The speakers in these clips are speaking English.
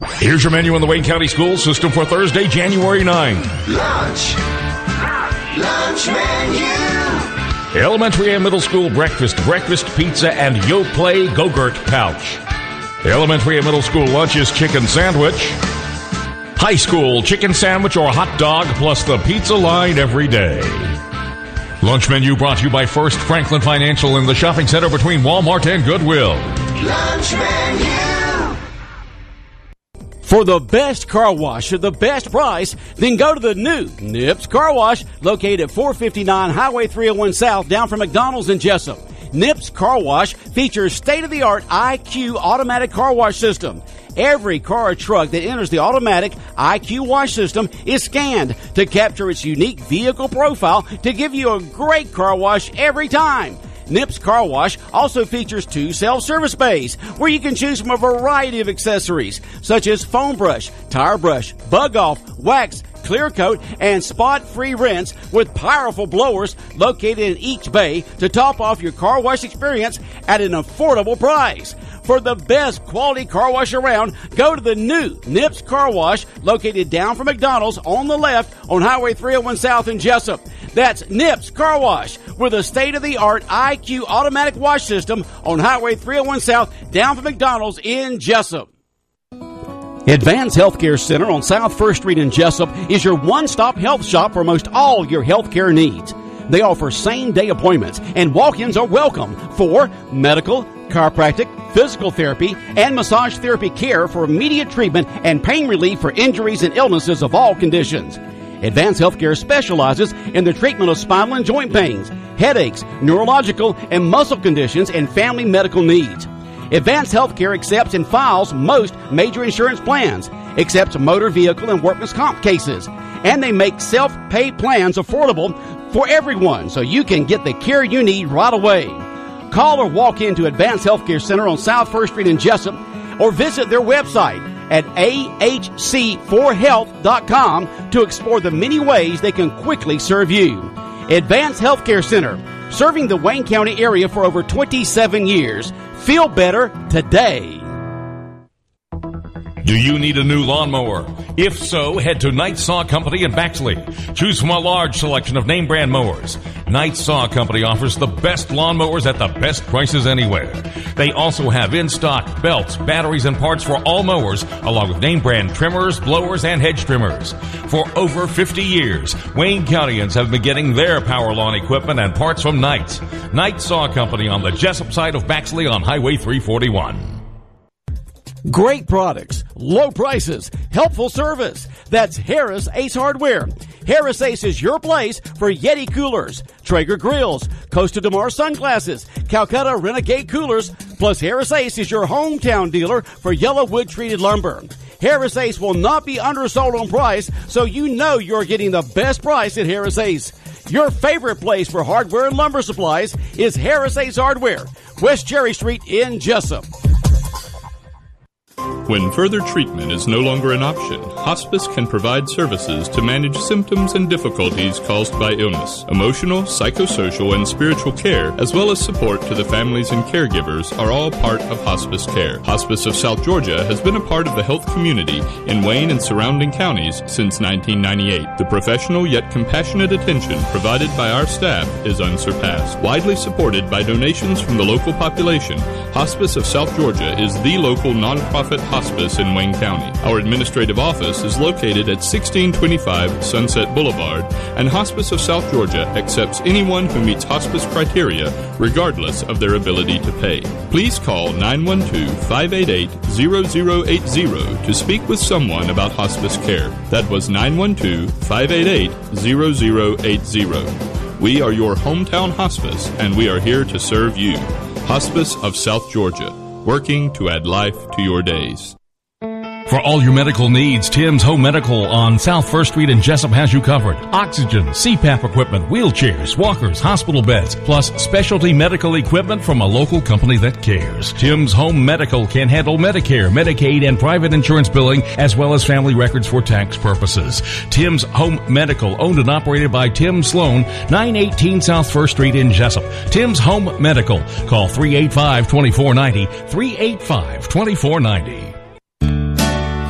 Here's your menu in the Wayne County School System for Thursday, January 9th. Lunch menu. Elementary and middle school breakfast pizza, and Yoplait Go-Gurt pouch. Elementary and middle school lunch is chicken sandwich. High school chicken sandwich or hot dog plus the pizza line every day. Lunch menu brought to you by First Franklin Financial in the shopping center between Walmart and Goodwill. Lunch menu. For the best car wash at the best price, then go to the new Nips Car Wash, located at 459 Highway 301 South, down from McDonald's in Jesup. Nips Car Wash features state-of-the-art IQ automatic car wash system. Every car or truck that enters the automatic IQ wash system is scanned to capture its unique vehicle profile to give you a great car wash every time. Nips Car Wash also features 2 self-service bays where you can choose from a variety of accessories such as foam brush, tire brush, bug off, wax, clear coat, and spot-free rinse with powerful blowers located in each bay to top off your car wash experience at an affordable price. For the best quality car wash around, go to the new Nips Car Wash, located down from McDonald's on the left on Highway 301 South in Jesup. That's Nips Car Wash with a state-of-the-art IQ automatic wash system on Highway 301 South down from McDonald's in Jesup. Advanced Healthcare Center on South 1st Street in Jesup is your one-stop health shop for most all your healthcare needs. They offer same-day appointments, and walk-ins are welcome for medical, chiropractic, physical therapy, and massage therapy care for immediate treatment and pain relief for injuries and illnesses of all conditions. Advanced Healthcare specializes in the treatment of spinal and joint pains, headaches, neurological and muscle conditions, and family medical needs. Advanced Healthcare accepts and files most major insurance plans, accepts motor vehicle and workman's comp cases, and they make self-pay plans affordable for everyone so you can get the care you need right away. Call or walk into Advanced Healthcare Center on South 1st Street in Jesup or visit their website at ahc4health.com to explore the many ways they can quickly serve you. Advanced Healthcare Center, serving the Wayne County area for over 27 years. Feel better today. Do you need a new lawnmower? If so, head to Knight Saw Company in Baxley. Choose from a large selection of name brand mowers. Knight Saw Company offers the best lawnmowers at the best prices anywhere. They also have in stock belts, batteries, and parts for all mowers, along with name brand trimmers, blowers, and hedge trimmers. For over 50 years, Wayne Countyans have been getting their power lawn equipment and parts from Knight. Knight Saw Company on the Jesup side of Baxley on Highway 341. Great products, low prices, helpful service. That's Harris Ace Hardware. Harris Ace is your place for Yeti coolers, Traeger grills, Costa de Mar sunglasses, Calcutta Renegade coolers, plus Harris Ace is your hometown dealer for yellow wood treated lumber. Harris Ace will not be undersold on price, so you know you're getting the best price at Harris Ace. Your favorite place for hardware and lumber supplies is Harris Ace Hardware, West Cherry Street in Jesup. When further treatment is no longer an option, hospice can provide services to manage symptoms and difficulties caused by illness. Emotional, psychosocial, and spiritual care, as well as support to the families and caregivers, are all part of hospice care. Hospice of South Georgia has been a part of the health community in Wayne and surrounding counties since 1998. The professional yet compassionate attention provided by our staff is unsurpassed. Widely supported by donations from the local population, Hospice of South Georgia is the local nonprofit hospice in Wayne County. Our administrative office is located at 1625 Sunset Boulevard, and Hospice of South Georgia accepts anyone who meets hospice criteria, regardless of their ability to pay. Please call 912-588-0080 to speak with someone about hospice care. That was 912-588-0080. We are your hometown hospice, and we are here to serve you. Hospice of South Georgia, working to add life to your days. For all your medical needs, Tim's Home Medical on South 1st Street in Jesup has you covered. Oxygen, CPAP equipment, wheelchairs, walkers, hospital beds, plus specialty medical equipment from a local company that cares. Tim's Home Medical can handle Medicare, Medicaid, and private insurance billing, as well as family records for tax purposes. Tim's Home Medical, owned and operated by Tim Sloan, 918 South 1st Street in Jesup. Tim's Home Medical. Call 385-2490, 385-2490.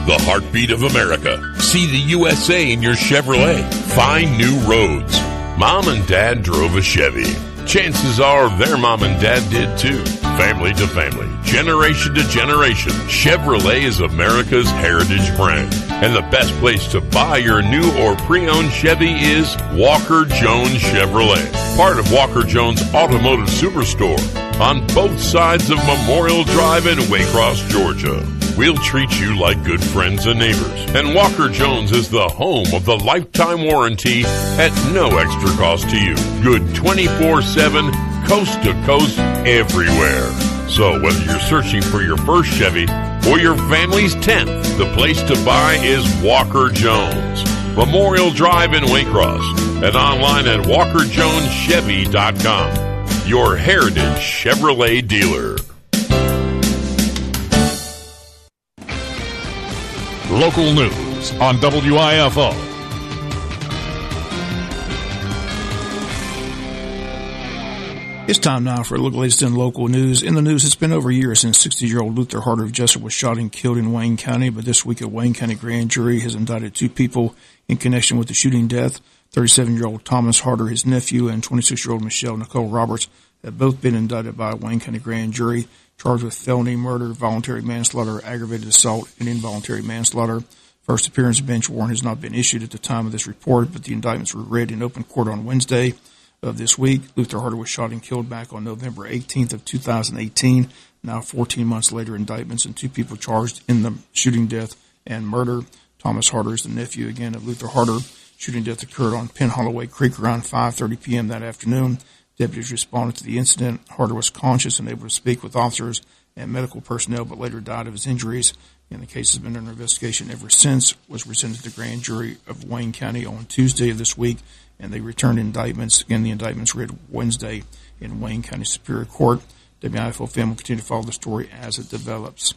the heartbeat of America. See the USA in your Chevrolet. Find new roads. Mom and Dad drove a Chevy. Chances are their mom and dad did too. Family to family, generation to generation, Chevrolet is America's heritage brand. And the best place to buy your new or pre-owned Chevy is Walker Jones Chevrolet, part of Walker Jones Automotive Superstore on both sides of Memorial Drive in Waycross, Georgia. We'll treat you like good friends and neighbors. And Walker Jones is the home of the lifetime warranty at no extra cost to you. Good 24/7, coast to coast, everywhere. So whether you're searching for your first Chevy or your family's 10th, the place to buy is Walker Jones. Memorial Drive in Waycross and online at WalkerJonesChevy.com. Your heritage Chevrolet dealer. Local news on WIFO. It's time now for a look at the latest in local news. In the news, it's been over a year since 60-year-old Luther Harder of Jesup was shot and killed in Wayne County, but this week a Wayne County grand jury has indicted 2 people in connection with the shooting death. 37-year-old Thomas Harder, his nephew, and 26-year-old Michelle Nicole Roberts have both been indicted by a Wayne County grand jury, charged with felony murder, voluntary manslaughter, aggravated assault, and involuntary manslaughter. First appearance bench warrant has not been issued at the time of this report, but the indictments were read in open court on Wednesday of this week. Luther Harder was shot and killed back on November 18th of 2018. Now 14 months later, indictments and 2 people charged in the shooting death and murder. Thomas Harder is the nephew again of Luther Harder. Shooting death occurred on Penn Holloway Creek around 5:30 p.m. that afternoon. Deputies responded to the incident. Harder was conscious and able to speak with officers and medical personnel, but later died of his injuries. And the case has been under investigation ever since. Was presented to the grand jury of Wayne County on Tuesday of this week, and they returned indictments. Again, the indictments read Wednesday in Wayne County Superior Court. WIFO film will continue to follow the story as it develops.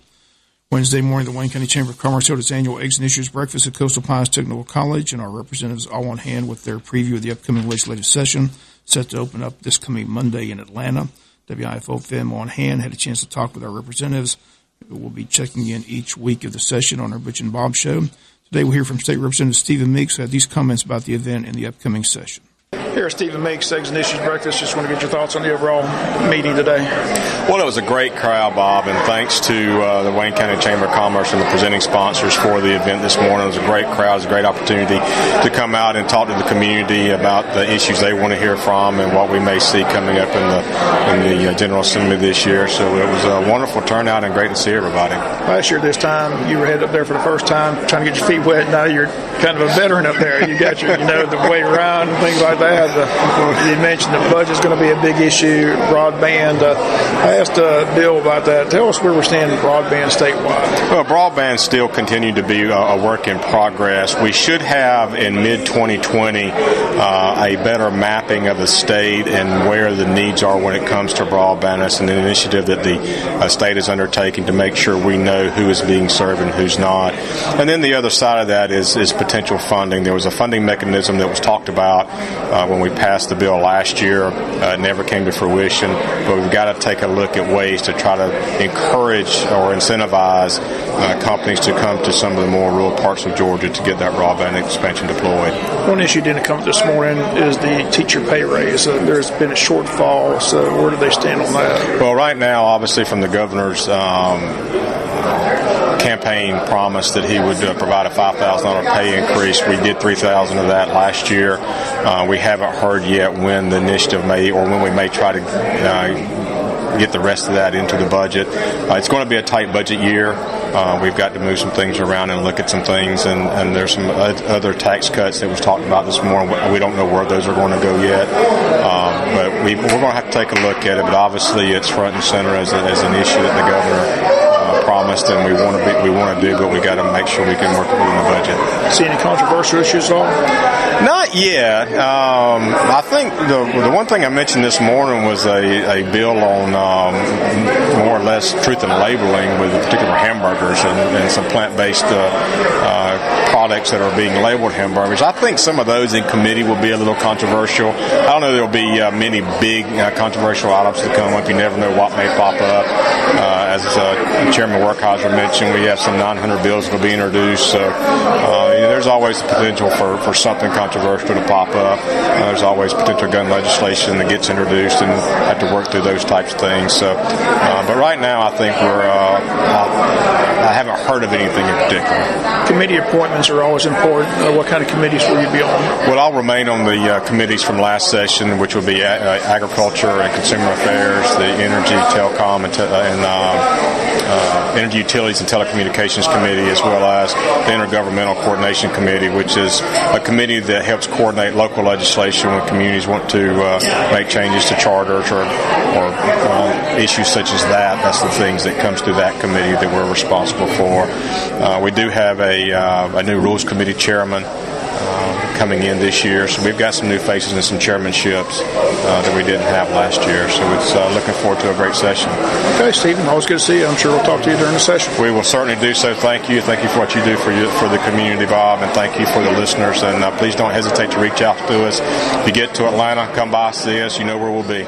Wednesday morning, the Wayne County Chamber of Commerce held its annual Eggs and Issues breakfast at Coastal Pines Technical College, and our representatives all on hand with their preview of the upcoming legislative session set to open up this coming Monday in Atlanta. WIFO film on hand had a chance to talk with our representatives. We'll be checking in each week of the session on our Butch and Bob show. Today we'll hear from State Representative Stephen Meeks, who had these comments about the event and the upcoming session. Here, Stephen Meeks, Eggs and Issues Breakfast. Just want to get your thoughts on the overall meeting today. Well, it was a great crowd, Bob, and thanks to the Wayne County Chamber of Commerce and the presenting sponsors for the event this morning. It was a great crowd. It was a great opportunity to come out and talk to the community about the issues they want to hear from and what we may see coming up in the General Assembly this year. So it was a wonderful turnout and great to see everybody. Last year this time, you were headed up there for the first time, trying to get your feet wet. Now you're kind of a veteran up there. You got your, the way around and things like that. You mentioned the budget's going to be a big issue, broadband. I asked Bill about that. Tell us where we're standing with broadband statewide. Well, broadband still continued to be a work in progress. We should have in mid-2020 a better mapping of the state and where the needs are when it comes to broadband. That's an initiative that the state is undertaking to make sure we know who is being served and who's not. And then the other side of that is potential funding. There was a funding mechanism that was talked about when we passed the bill last year. It never came to fruition, but we've got to take a look at ways to try to encourage or incentivize companies to come to some of the more rural parts of Georgia to get that broadband expansion deployed. One issue didn't come up this morning is the teacher pay raise. There's been a shortfall, so where do they stand on that? Well, right now, obviously from the governor's campaign promised that he would provide a $5,000 pay increase. We did $3,000 of that last year. We haven't heard yet when the initiative may, or when we may try to get the rest of that into the budget. It's going to be a tight budget year. We've got to move some things around and look at some things, and there's some other tax cuts that was talked about this morning. We don't know where those are going to go yet, but we're going to have to take a look at it. But obviously, it's front and center as an issue that the governor promised, and we want to do, but we got to make sure we can work it within the budget. See any controversial issues at all? Not yet. I think the one thing I mentioned this morning was a bill on more or less truth in labeling with particular hamburgers and some plant-based products that are being labeled hamburgers. I think some of those in committee will be a little controversial. I don't know there will be many big controversial items to come up. You never know what may pop up. As Chairman Werkheiser mentioned, we have some 900 bills that will be introduced. So there's always the potential for something controversial to pop up. There's always potential gun legislation that gets introduced, and have to work through those types of things. So, but right now, I think I haven't heard of anything in particular. Committee appointments are always important. What kind of committees will you be on? Well, I'll remain on the committees from last session, which will be agriculture and consumer affairs, the energy, telecom, and energy utilities and telecommunications committee, as well as the intergovernmental coordination committee, which is a committee that helps coordinate local legislation when communities want to make changes to charters or issues such as that. That's the things that comes through that committee that we're responsible for. We do have a new rules committee chairman coming in this year, so we've got some new faces and some chairmanships that we didn't have last year, so it's looking forward to a great session. Okay, Stephen, always good to see you. I'm sure we'll talk to you during the session. We will certainly do so. Thank you for what you do for the community, Bob, and thank you for the listeners, and please don't hesitate to reach out to us. If you get to Atlanta, come by, see us. You know where we'll be.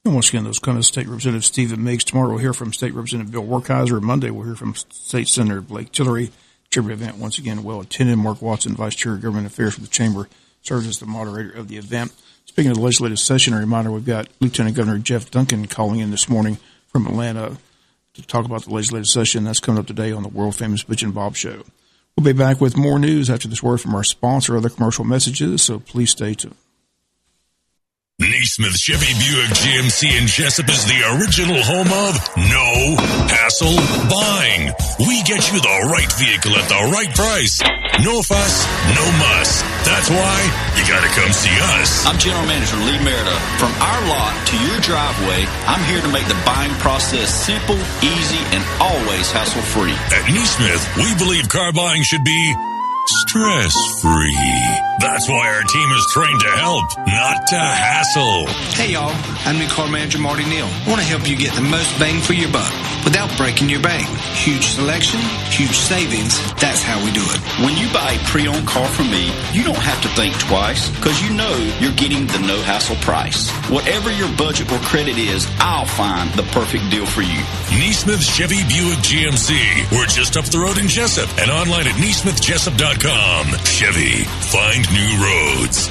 And once again, those kind of State Representative Stephen Meigs. Tomorrow we'll hear from State Representative Bill Werkheiser. Monday we'll hear from State Senator Blake Tillery. Chamber event once again well attended. Mark Watson, Vice Chair of Government Affairs for the Chamber, serves as the moderator of the event. Speaking of the legislative session, a reminder, we've got Lieutenant Governor Jeff Duncan calling in this morning from Atlanta to talk about the legislative session. That's coming up today on the world-famous Butch and Bob Show. We'll be back with more news after this word from our sponsor, other commercial messages, so please stay tuned. Neesmith Chevy Buick GMC in Jesup is the original home of no hassle buying. We get you the right vehicle at the right price. No fuss, no muss. That's why you gotta come see us. I'm General Manager Lee Merida. From our lot to your driveway, I'm here to make the buying process simple, easy, and always hassle-free. At Neesmith, we believe car buying should be stress-free. That's why our team is trained to help, not to hassle. Hey, y'all. I'm new car manager Marty Neal. I want to help you get the most bang for your buck without breaking your bank. Huge selection, huge savings. That's how we do it. When you buy a pre-owned car from me, you don't have to think twice because you know you're getting the no-hassle price. Whatever your budget or credit is, I'll find the perfect deal for you. Neesmith Chevy Buick GMC. We're just up the road in Jesup and online at neesmithjesup.com. Chevy, find new roads.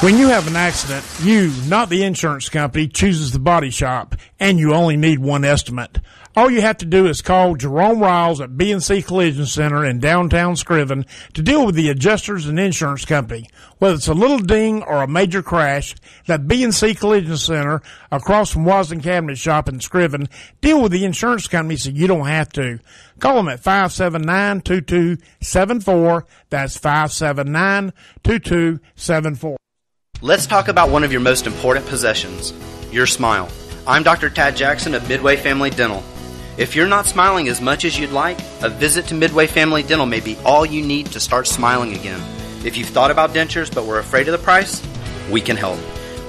When you have an accident, you, not the insurance company, chooses the body shop, and you only need one estimate. All you have to do is call Jerome Riles at B&C Collision Center in downtown Scriven to deal with the adjusters and insurance company. Whether it's a little ding or a major crash, that B&C Collision Center across from Wasden Cabinet Shop in Scriven, deal with the insurance company so you don't have to. Call them at 579-2274. That's 579-2274. Let's talk about one of your most important possessions, your smile. I'm Dr. Tad Jackson of Midway Family Dental. If you're not smiling as much as you'd like, a visit to Midway Family Dental may be all you need to start smiling again. If you've thought about dentures but were afraid of the price, we can help.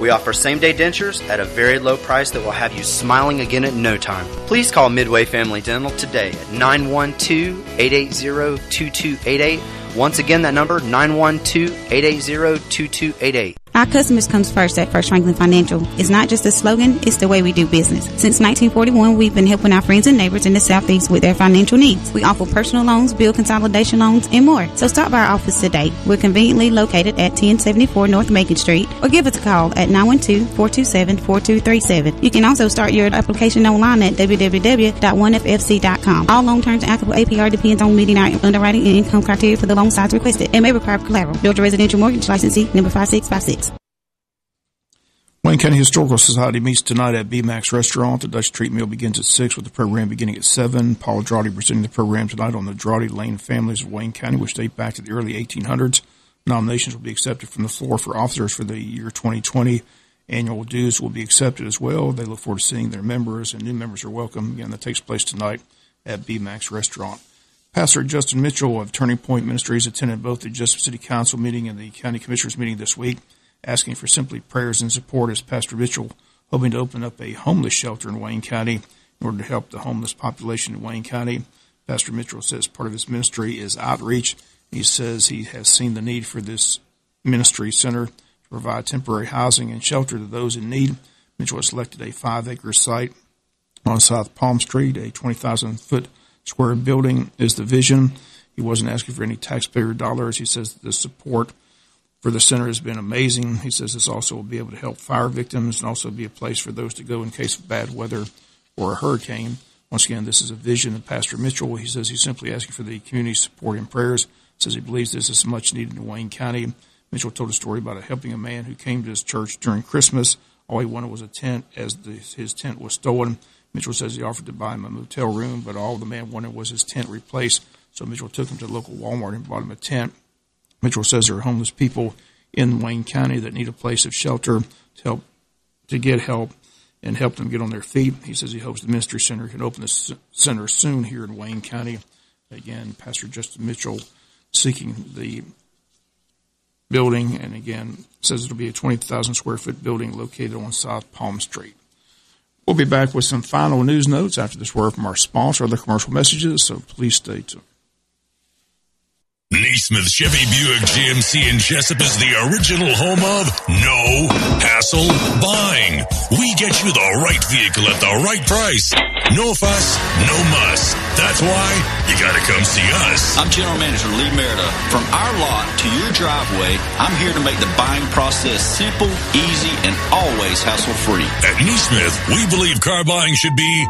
We offer same-day dentures at a very low price that will have you smiling again in no time. Please call Midway Family Dental today at 912-880-2288. Once again, that number, 912-880-2288. Our customers comes first at First Franklin Financial. It's not just a slogan, it's the way we do business. Since 1941, we've been helping our friends and neighbors in the Southeast with their financial needs. We offer personal loans, bill consolidation loans, and more. So stop by our office today. We're conveniently located at 1074 North Macon Street, or give us a call at 912-427-4237. You can also start your application online at www.onefc.com. All loan terms and applicable APR depends on meeting our underwriting and income criteria for the loan size requested and may require collateral. Georgia Residential Mortgage Licensee number 5656. Wayne County Historical Society meets tonight at BMAX Restaurant. The Dutch treat meal begins at 6 with the program beginning at 7. Paul Droddy presenting the program tonight on the Droddy Lane families of Wayne County, which date back to the early 1800s. Nominations will be accepted from the floor for officers for the year 2020. Annual dues will be accepted as well. They look forward to seeing their members, and new members are welcome. Again, that takes place tonight at BMAX Restaurant. Pastor Justin Mitchell of Turning Point Ministries attended both the Jesup City Council meeting and the County Commissioners meeting this week, asking for simply prayers and support as Pastor Mitchell hoping to open up a homeless shelter in Wayne County in order to help the homeless population in Wayne County. Pastor Mitchell says part of his ministry is outreach. He says he has seen the need for this ministry center to provide temporary housing and shelter to those in need. Mitchell has selected a 5-acre site on South Palm Street. A 20,000-foot square building is the vision. He wasn't asking for any taxpayer dollars. He says the support for the center has been amazing. He says this also will be able to help fire victims and also be a place for those to go in case of bad weather or a hurricane. Once again, this is a vision of Pastor Mitchell. He says he's simply asking for the community support and prayers. Says he believes this is much needed in Wayne County. Mitchell told a story about helping a man who came to his church during Christmas. All he wanted was a tent as his tent was stolen. Mitchell says he offered to buy him a motel room, but all the man wanted was his tent replaced. So Mitchell took him to the local Walmart and bought him a tent. Mitchell says there are homeless people in Wayne County that need a place of shelter to get help and help them get on their feet. He says he hopes the ministry center can open the center soon here in Wayne County. Again, Pastor Justin Mitchell seeking the building, and again, says it'll be a 20,000 square foot building located on South Palm Street. We'll be back with some final news notes after this word from our sponsor, other commercial messages, so please stay tuned. Neesmith Chevy Buick GMC in Jesup is the original home of no hassle buying. We get you the right vehicle at the right price. No fuss, no muss. That's why you gotta come see us. I'm General Manager Lee Merida. From our lot to your driveway, I'm here to make the buying process simple, easy, and always hassle-free. At Neesmith, we believe car buying should be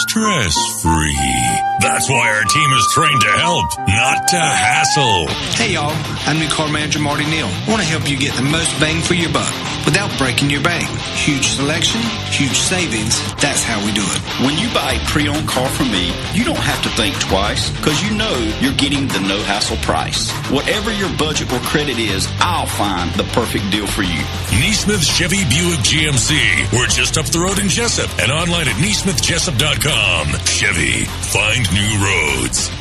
stress-free. That's why our team is trained to help, not to hassle. Hey, y'all. I'm new car manager Marty Neal. I want to help you get the most bang for your buck without breaking your bank. Huge selection, huge savings. That's how we do it. When you buy a pre-owned car from me, you don't have to think twice because you know you're getting the no-hassle price. Whatever your budget or credit is, I'll find the perfect deal for you. Neesmith Chevy Buick GMC. We're just up the road in Jesup and online at neesmithjesup.com. Chevy, find new roads.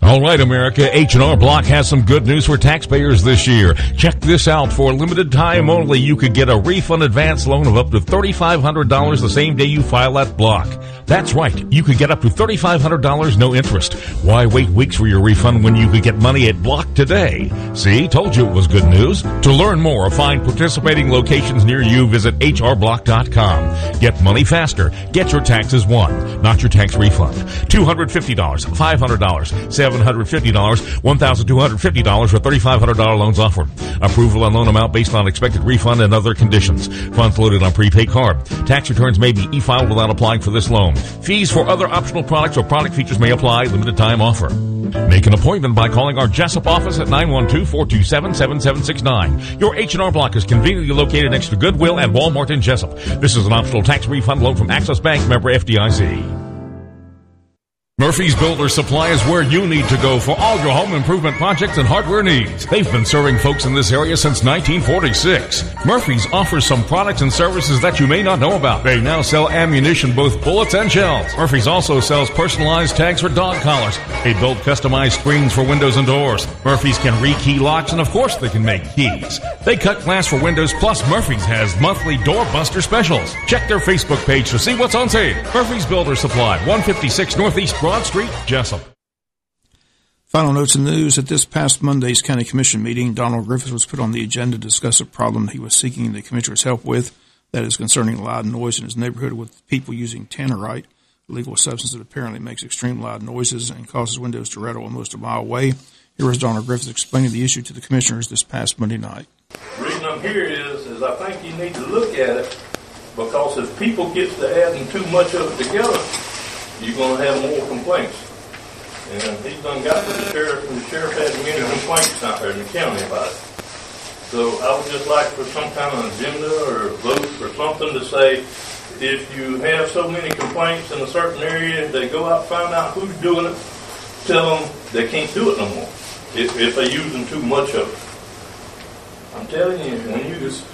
All right, America, H&R Block has some good news for taxpayers this year. Check this out. For a limited time only, you could get a refund advance loan of up to $3,500 the same day you file at Block. That's right. You could get up to $3,500 no interest. Why wait weeks for your refund when you could get money at Block today? See, told you it was good news. To learn more or find participating locations near you, visit hrblock.com. Get money faster. Get your taxes won, not your tax refund. $250, $500, $750, $1,250 for $3,500 loans offered. Approval and loan amount based on expected refund and other conditions. Funds loaded on prepaid card. Tax returns may be e-filed without applying for this loan. Fees for other optional products or product features may apply. Limited time offer. Make an appointment by calling our Jesup office at 912-427-7769. Your H&R Block is conveniently located next to Goodwill and Walmart in Jesup. This is an optional tax refund loan from Access Bank, member FDIC. Murphy's Builder Supply is where you need to go for all your home improvement projects and hardware needs. They've been serving folks in this area since 1946. Murphy's offers some products and services that you may not know about. They now sell ammunition, both bullets and shells. Murphy's also sells personalized tags for dog collars. They build customized screens for windows and doors. Murphy's can rekey locks, and of course they can make keys. They cut glass for windows, plus Murphy's has monthly doorbuster specials. Check their Facebook page to see what's on sale. Murphy's Builder Supply, 156 Northeast Broad Street, Jesup. Final notes and news. At this past Monday's County Commission meeting, Donald Griffith was put on the agenda to discuss a problem he was seeking the Commissioner's help with, that is concerning loud noise in his neighborhood with people using tannerite, a legal substance that apparently makes extreme loud noises and causes windows to rattle almost a mile away. Here was Donald Griffith explaining the issue to the Commissioners this past Monday night. The reason I'm here is I think you need to look at it, because if people get to adding too much of it together, you're going to have more complaints. And he's done got to the sheriff, and the sheriff had many complaints out there in the county about it. So I would just like for some kind of agenda or vote or something to say, if you have so many complaints in a certain area, they go out and find out who's doing it, tell them they can't do it no more if they're using too much of it. I'm telling you, when you just,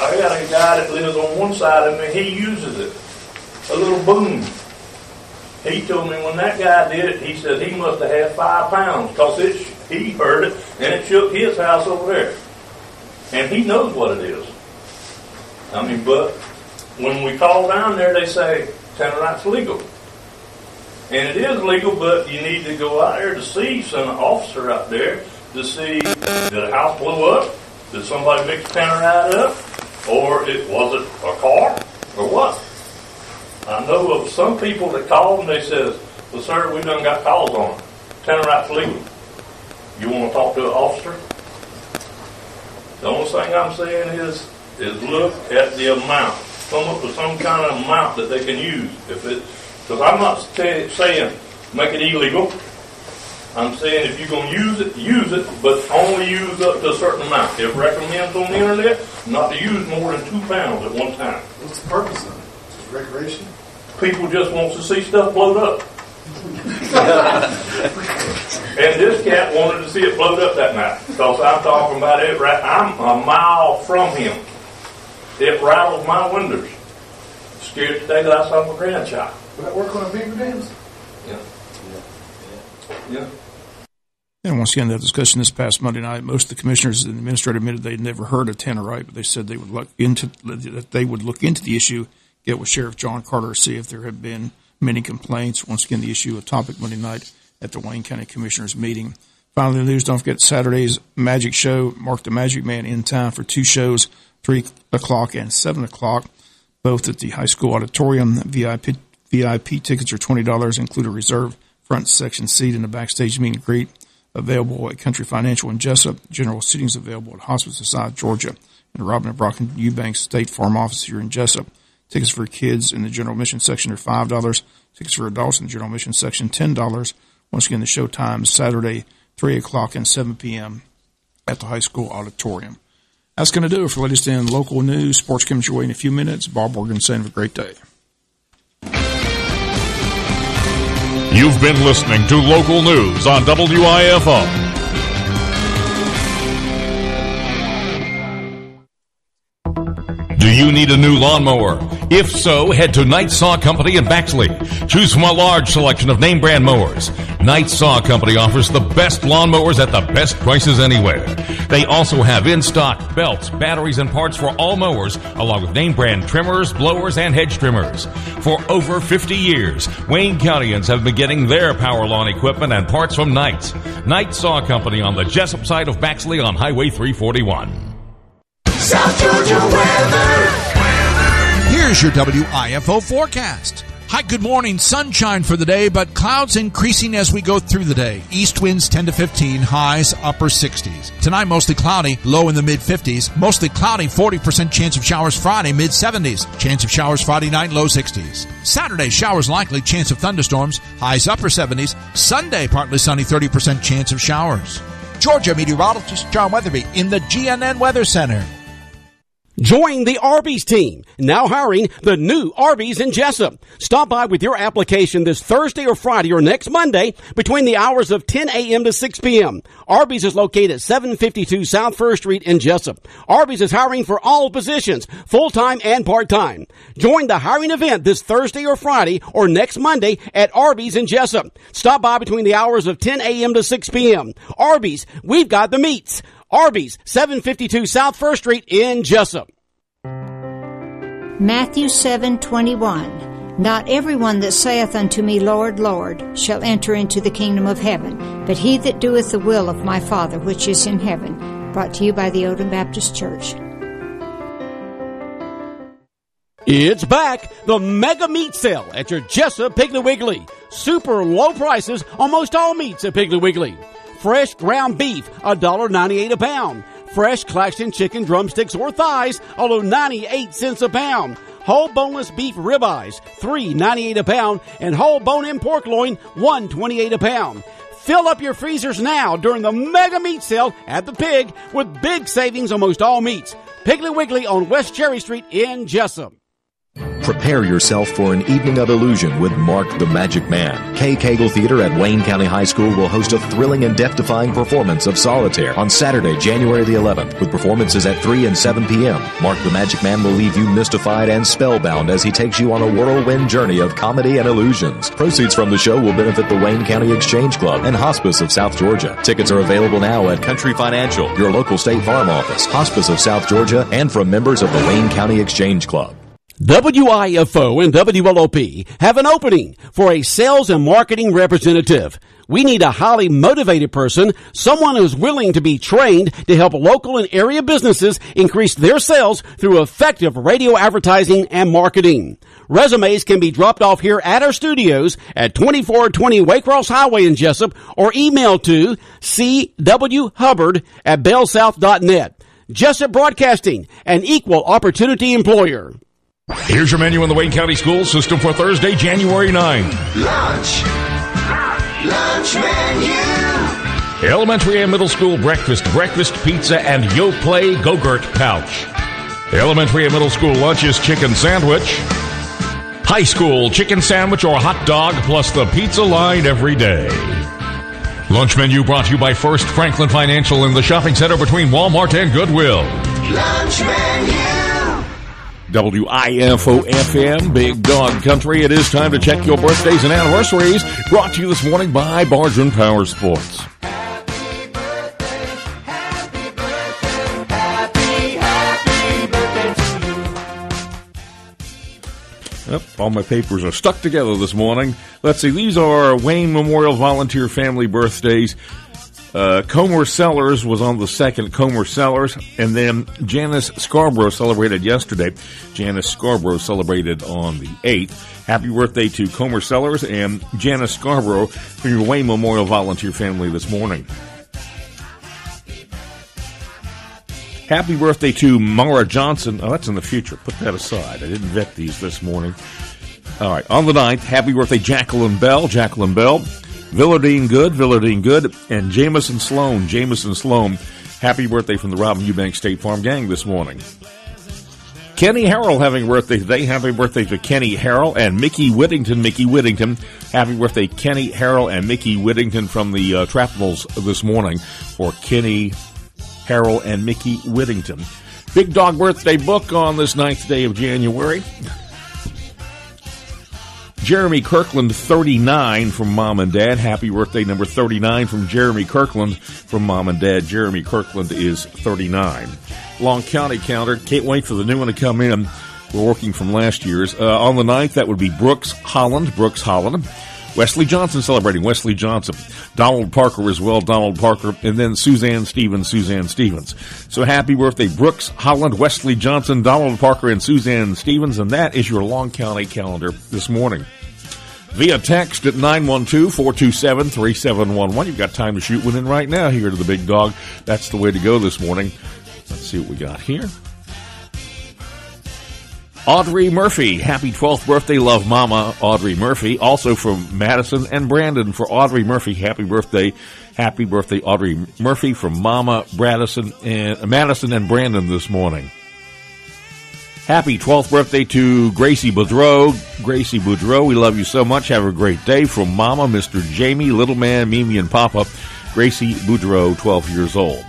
I got a guy that lives on one side of me, he uses it, a little boom. He told me when that guy did it, he said he must have had 5 pounds, because he heard it and it shook his house over there. And he knows what it is. I mean, but when we call down there, they say tannerite's legal. And it is legal, but you need to go out there to see some officer out there to see, did a house blow up? Did somebody mix tannerite up? Or was it a car? Or what? I know of some people that call and they says, well, sir, we done got calls on it. Tannerite's legal. You want to talk to an officer? The only thing I'm saying is look at the amount. Come up with some kind of amount that they can use. Because I'm not saying make it illegal. I'm saying if you're going to use it, but only use up to a certain amount. It recommends on the internet not to use more than 2 pounds at one time. What's the purpose of it? Just recreation? People just want to see stuff blowed up. And this cat wanted to see it blowed up that night. Because I'm talking about it. I'm a mile from him. It rattled my windows. Scared the day that I saw my grandchild. Will that work on the beaver dams? Yeah. And once again, that discussion this past Monday night, most of the commissioners and the administrator admitted they'd never heard of Tannerite, but they said they would look into the issue, get with Sheriff John Carter, see if there had been many complaints. Once again, the issue, a topic Monday night at the Wayne County Commissioners meeting. Finally, the news, don't forget Saturday's Magic Show. Mark the Magic Man in town for 2 shows, 3 o'clock and 7 o'clock, both at the high school auditorium. VIP tickets are $20, include a reserved front section seat in the backstage meet and greet. Available at Country Financial in Jesup. General seating is available at Hospice of South Georgia and Robin and Brock and Eubanks State Farm Office here in Jesup. Tickets for kids in the general admission section are $5. Tickets for adults in the general admission section, $10. Once again, the show times Saturday, 3 o'clock and 7 p.m. at the high school auditorium. That's going to do it for the latest in local news. Sports comes your way in a few minutes. Bob Morgan saying have a great day. You've been listening to local news on WIFO. Do you need a new lawnmower? If so, head to Knight Saw Company in Baxley. Choose from a large selection of name brand mowers. Knight Saw Company offers the best lawnmowers at the best prices anywhere. They also have in stock belts, batteries, and parts for all mowers, along with name brand trimmers, blowers, and hedge trimmers. For over 50 years, Wayne Countyans have been getting their power lawn equipment and parts from Knight. Knight Saw Company on the Jesup side of Baxley on Highway 341. South Georgia weather. Here's your WIFO forecast. Hi, good morning. Sunshine for the day, but clouds increasing as we go through the day. East winds 10 to 15, highs upper 60s. Tonight, mostly cloudy, low in the mid-50s. Mostly cloudy, 40% chance of showers Friday, mid-70s. Chance of showers Friday night, low 60s. Saturday, showers likely, chance of thunderstorms, highs upper 70s. Sunday, partly sunny, 30% chance of showers. Georgia meteorologist John Weatherby in the GNN Weather Center. Join the Arby's team, now hiring the new Arby's in Jesup. Stop by with your application this Thursday or Friday or next Monday between the hours of 10 a.m. to 6 p.m. Arby's is located at 752 South 1st Street in Jesup. Arby's is hiring for all positions, full-time and part-time. Join the hiring event this Thursday or Friday or next Monday at Arby's in Jesup. Stop by between the hours of 10 a.m. to 6 p.m. Arby's, we've got the meats. Arby's, 752 South 1st Street in Jesup. Matthew 7:21. Not everyone that saith unto me, Lord, Lord, shall enter into the kingdom of heaven, but he that doeth the will of my Father which is in heaven. Brought to you by the Odom Baptist Church. It's back, the Mega Meat Sale at your Jesup Piggly Wiggly. Super low prices on most all meats at Piggly Wiggly. Fresh ground beef, $1.98 a pound. Fresh Claxton chicken drumsticks or thighs, although 98 cents a pound. Whole boneless beef ribeyes, $3.98 a pound. And whole bone-in pork loin, $1.28 a pound. Fill up your freezers now during the Mega Meat Sale at the Pig with big savings on most all meats. Piggly Wiggly on West Cherry Street in Jesup. Prepare yourself for an evening of illusion with Mark the Magic Man. Kay Cagle Theater at Wayne County High School will host a thrilling and death-defying performance of Solitaire on Saturday, January the 11th, with performances at 3 and 7 p.m. Mark the Magic Man will leave you mystified and spellbound as he takes you on a whirlwind journey of comedy and illusions. Proceeds from the show will benefit the Wayne County Exchange Club and Hospice of South Georgia. Tickets are available now at Country Financial, your local State Farm office, Hospice of South Georgia, and from members of the Wayne County Exchange Club. WIFO and WLOP have an opening for a sales and marketing representative. We need a highly motivated person, someone who's willing to be trained to help local and area businesses increase their sales through effective radio advertising and marketing. Resumes can be dropped off here at our studios at 2420 Waycross Highway in Jesup or email to cwhubbard@bellsouth.net. Jesup Broadcasting, an equal opportunity employer. Here's your menu in the Wayne County School System for Thursday, January 9th. Lunch menu. Elementary and middle school breakfast pizza, and Yoplait Go-Gurt pouch. Elementary and middle school lunch is chicken sandwich. High school chicken sandwich or hot dog plus the pizza line every day. Lunch menu brought to you by First Franklin Financial in the shopping center between Walmart and Goodwill. Lunch menu. WIFO-FM, Big Dog Country. It is time to check your birthdays and anniversaries. Brought to you this morning by Bargain Power Sports. Happy birthday to you. Yep, all my papers are stuck together this morning. Let's see, these are Wayne Memorial Volunteer Family birthdays. Comer Sellers was on the 2nd, Comer Sellers, and then Janice Scarborough celebrated yesterday. Janice Scarborough celebrated on the 8th. Happy birthday to Comer Sellers and Janice Scarborough from your Wayne Memorial Volunteer Family this morning. Happy birthday to Mara Johnson. Oh, that's in the future. Put that aside. I didn't vet these this morning. All right, on the 9th, happy birthday Jacqueline Bell. Villardine Good, and Jameson Sloan. Happy birthday from the Robin Eubank State Farm Gang this morning. Kenny Harrell having a birthday today. Happy birthday to Kenny Harrell and Mickey Whittington. Happy birthday, Kenny Harrell and Mickey Whittington from the Trapnels this morning for Kenny Harrell and Mickey Whittington. Big Dog birthday book on this 9th day of January. Jeremy Kirkland, 39 from Mom and Dad. Happy birthday, number 39 from Jeremy Kirkland from Mom and Dad. Jeremy Kirkland is 39. Long County calendar. Can't wait for the new one to come in. We're working from last year's. On the 9th, that would be Brooks Holland. Wesley Johnson celebrating. Wesley Johnson. Donald Parker as well. And then Suzanne Stevens. So happy birthday, Brooks Holland, Wesley Johnson, Donald Parker, and Suzanne Stevens. And that is your Long County calendar this morning. Via text at 912-427-3711. You've got time to shoot one in right now here to the Big Dog. That's the way to go this morning. Let's see what we got here. Audrey Murphy, happy 12th birthday, love Mama, Audrey Murphy. Also from Madison and Brandon for Audrey Murphy, happy birthday, Audrey Murphy from Mama, Madison and Brandon this morning. Happy 12th birthday to Gracie Boudreau. Gracie Boudreau, we love you so much. Have a great day from Mama, Mr. Jamie, Little Man, Mimi, and Papa. Gracie Boudreau, 12 years old.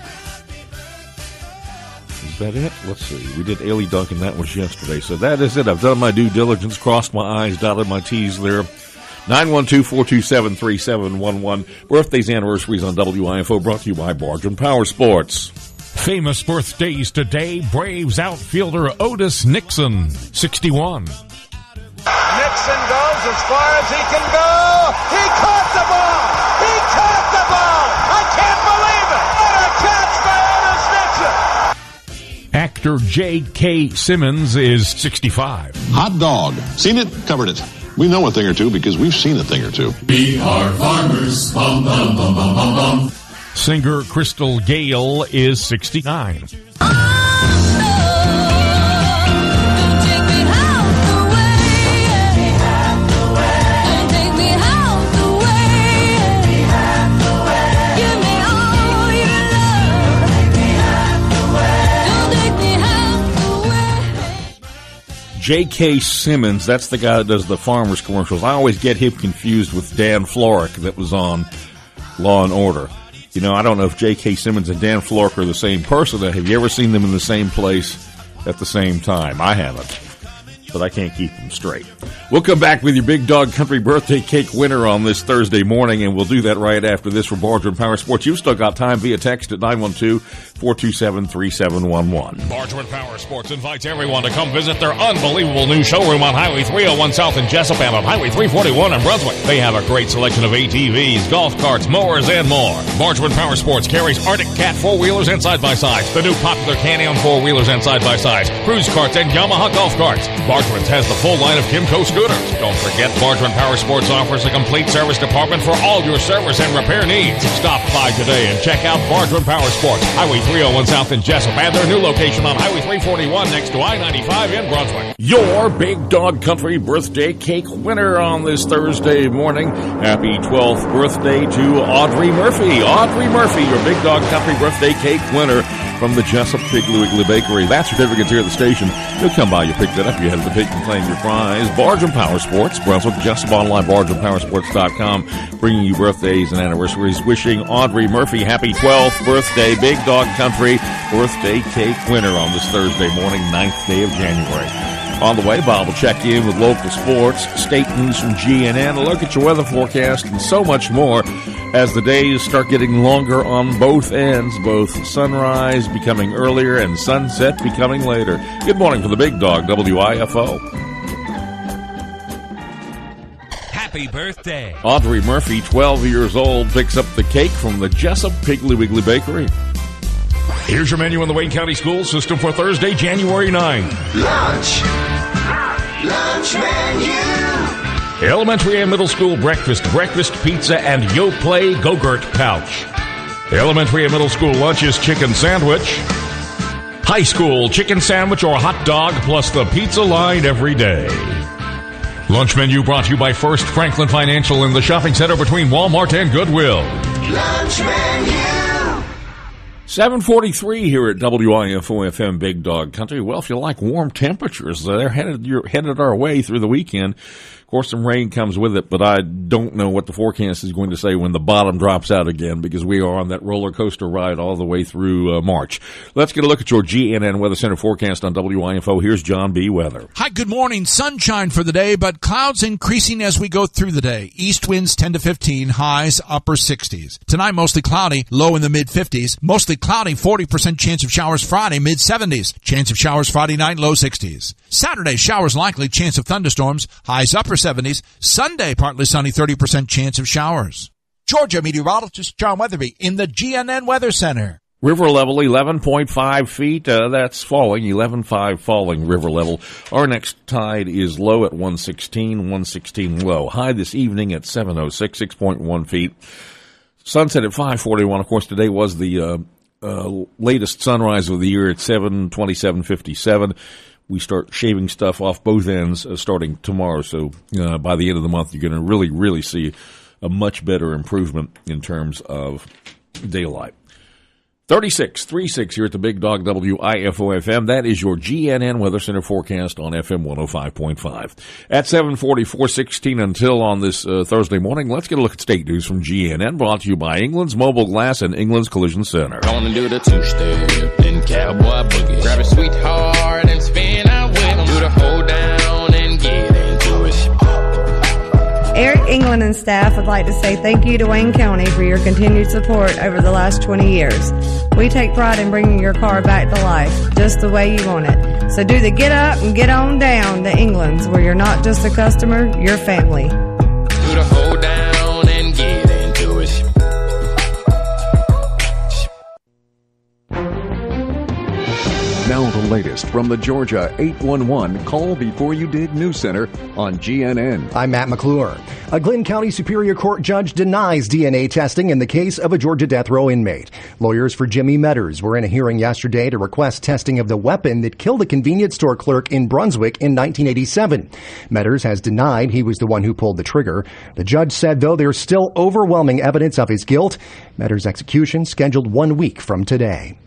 Is that it? Let's see. We did Ailey Duncan. That was yesterday. So that is it. I've done my due diligence, crossed my I's, dotted my T's there. 912-427-3711. Birthdays, anniversaries on WIFO, brought to you by Bargain Power Sports. Famous birthdays today. Braves outfielder Otis Nixon, 61. Nixon goes as far as he can go. He caught the ball. I can't believe it. What a catch by Otis Nixon. Actor J.K. Simmons is 65. Hot dog. Seen it, covered it. We know a thing or two because we've seen a thing or two. We are farmers. Bum, bum, bum, bum, bum, bum. Singer Crystal Gale is 69. J.K. Simmons, that's the guy that does the Farmers commercials. I always get him confused with Dan Florek that was on Law and Order. You know, I don't know if J.K. Simmons and Dan Florek are the same person. Have you ever seen them in the same place at the same time? I haven't. but I can't keep them straight. We'll come back with your Big Dog Country birthday cake winner on this Thursday morning, and we'll do that right after this for Bargeman Power Sports. You've still got time via text at 912-427-3711. Bargeman Power Sports invites everyone to come visit their unbelievable new showroom on Highway 301 South in Jesup and on Highway 341 in Brunswick. They have a great selection of ATVs, golf carts, mowers, and more. Bargeman Power Sports carries Arctic Cat 4-wheelers and side-by-sides, the new popular Canyon 4-wheelers and side-by-sides, cruise carts, and Yamaha golf carts. Bargeman's has the full line of Kimco scooters. Don't forget, Bargeman Power Sports offers a complete service department for all your service and repair needs. Stop by today and check out Bargeman Power Sports, Highway 301 South in Jesup, and their new location on Highway 341 next to I-95 in Brunswick. Your Big Dog Country birthday cake winner on this Thursday morning. Happy 12th birthday to Audrey Murphy. Audrey Murphy, your Big Dog Country birthday cake winner from the Jesup Piggly Wiggly Bakery. That certificate's here at the station. You'll come by, you pick that up, you head to the pig and claim your prize. Bargeman Power Sports, Brunswick, Jesup online, BargemanPowersports.com, bringing you birthdays and anniversaries. Wishing Audrey Murphy happy 12th birthday, Big Dog Country birthday cake winner on this Thursday morning, 9th day of January. On the way, Bob will check in with local sports, state news from GNN, a look at your weather forecast, and so much more as the days start getting longer on both ends, both sunrise becoming earlier and sunset becoming later. Good morning for the Big Dog, WIFO. Happy birthday. Audrey Murphy, 12 years old, picks up the cake from the Jesup Piggly Wiggly Bakery. Here's your menu in the Wayne County School System for Thursday, January 9. Lunch menu. Elementary and middle school breakfast pizza, and Yoplait Go-Gurt pouch. Elementary and middle school lunch is chicken sandwich. High school chicken sandwich or hot dog plus the pizza line every day. Lunch menu brought to you by First Franklin Financial in the shopping center between Walmart and Goodwill. Lunch menu. 7:43 here at WIFO-FM Big Dog Country. Well, if you like warm temperatures, they're headed our way through the weekend. Of course, some rain comes with it, but I don't know what the forecast is going to say when the bottom drops out again, because we are on that roller coaster ride all the way through March. Let's get a look at your GNN Weather Center forecast on WIFO. Here's John B. Weather. Hi, good morning. Sunshine for the day, but clouds increasing as we go through the day. East winds 10 to 15, highs upper 60s. Tonight, mostly cloudy, low in the mid-50s. Mostly cloudy, 40% chance of showers Friday, mid-70s. Chance of showers Friday night, low 60s. Saturday, showers likely, chance of thunderstorms, highs upper 70s. Sunday, partly sunny, 30% chance of showers. Georgia meteorologist John Weatherby in the GNN Weather Center. River level 11.5 feet. That's falling, 11.5 falling river level. Our next tide is low at 116 low. High this evening at 7:06, 6.1 feet. Sunset at 5:41. Of course, today was the latest sunrise of the year at 7:27:57. We start shaving stuff off both ends starting tomorrow. So by the end of the month, you're going to really, really see a much better improvement in terms of daylight. 36 here at the Big Dog WIFO-FM. That is your GNN Weather Center forecast on FM 105.5. At 7:44, 16 until on this Thursday morning, let's get a look at state news from GNN, brought to you by England's Mobile Glass and England's Collision Center. Gonna do the two-step, then cowboy boogie. Grab a sweetheart and spin out with him. Do the hold down and get into it. Eric England and staff would like to say thank you to Wayne County for your continued support over the last 20 years. We take pride in bringing your car back to life, just the way you want it. So do the get up and get on down to England's, where you're not just a customer, you're family. Do the hold down and get into it. Now the latest from the Georgia 811 Call Before You Dig News Center on GNN. I'm Matt McClure. A Glynn County Superior Court judge denies DNA testing in the case of a Georgia death row inmate. Lawyers for Jimmy Metters were in a hearing yesterday to request testing of the weapon that killed a convenience store clerk in Brunswick in 1987. Metters has denied he was the one who pulled the trigger. The judge said, though, there's still overwhelming evidence of his guilt. Metters' execution scheduled 1 week from today.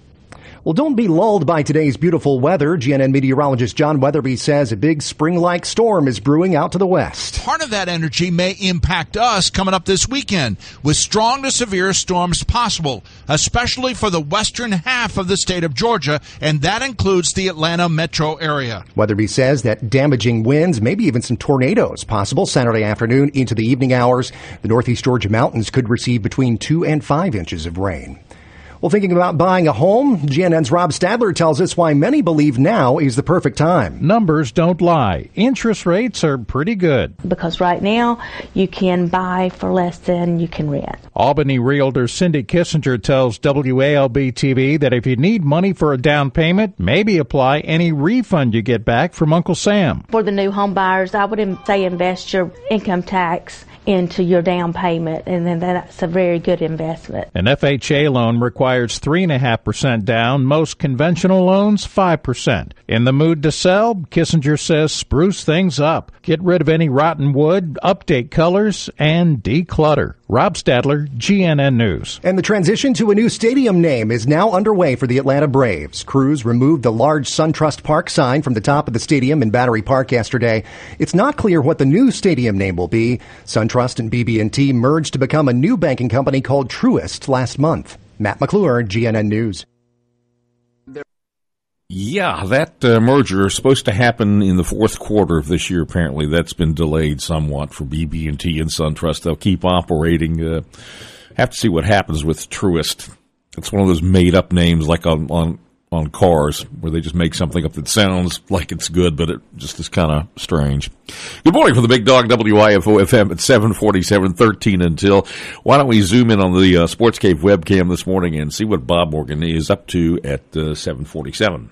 Well, don't be lulled by today's beautiful weather. GNN meteorologist John Weatherby says a big spring-like storm is brewing out to the west. Part of that energy may impact us coming up this weekend, with strong to severe storms possible, especially for the western half of the state of Georgia, and that includes the Atlanta metro area. Weatherby says that damaging winds, maybe even some tornadoes, possible Saturday afternoon into the evening hours. The northeast Georgia mountains could receive between 2 and 5 inches of rain. Well, thinking about buying a home, GNN's Rob Stadler tells us why many believe now is the perfect time. Numbers don't lie. Interest rates are pretty good. Because right now, you can buy for less than you can rent. Albany realtor Cindy Kissinger tells WALB-TV that if you need money for a down payment, maybe apply any refund you get back from Uncle Sam. For the new home buyers, I would say invest your income tax into your down payment, and then that's a very good investment. An FHA loan requires 3.5% down, most conventional loans 5%. In the mood to sell, Kissinger says spruce things up. Get rid of any rotten wood, update colors, and declutter. Rob Stadler, GNN News. And the transition to a new stadium name is now underway for the Atlanta Braves. Crews removed the large SunTrust Park sign from the top of the stadium in Battery Park yesterday. It's not clear what the new stadium name will be. SunTrust and BB&T merged to become a new banking company called Truist last month. Matt McClure, GNN News. Yeah, that merger is supposed to happen in the fourth quarter of this year. Apparently, that's been delayed somewhat for BB&T and SunTrust. They'll keep operating. Have to see what happens with Truist. It's one of those made-up names, like on cars, where they just make something up that sounds like it's good, but it just is kind of strange. Good morning from the Big Dog WIFO FM at 747, 13 until. Why don't we zoom in on the Sports Cave webcam this morning and see what Bob Morgan is up to at 747.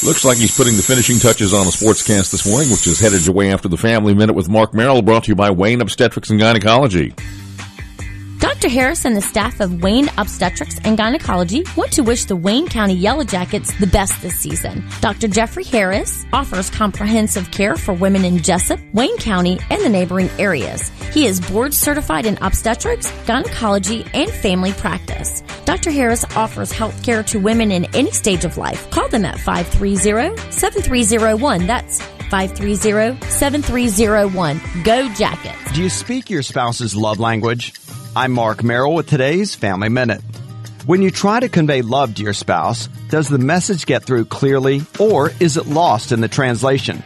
Looks like he's putting the finishing touches on the Sportscast this morning, which is headed away after the Family Minute with Mark Merrill, brought to you by Wayne Obstetrics and Gynecology. Dr. Harris and the staff of Wayne Obstetrics and Gynecology want to wish the Wayne County Yellow Jackets the best this season. Dr. Jeffrey Harris offers comprehensive care for women in Jesup, Wayne County, and the neighboring areas. He is board certified in obstetrics, gynecology, and family practice. Dr. Harris offers health care to women in any stage of life. Call them at 530-7301. That's 530-7301. Go Jackets. Do you speak your spouse's love language? I'm Mark Merrill with today's Family Minute. When you try to convey love to your spouse, does the message get through clearly, or is it lost in the translation?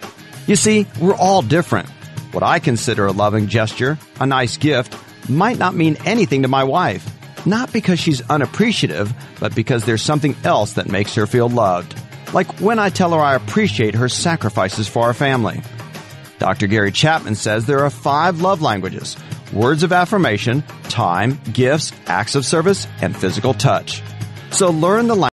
You see, we're all different. What I consider a loving gesture, a nice gift, might not mean anything to my wife. Not because she's unappreciative, but because there's something else that makes her feel loved. Like when I tell her I appreciate her sacrifices for our family. Dr. Gary Chapman says there are 5 love languages: words of affirmation, time, gifts, acts of service, and physical touch. So learn the language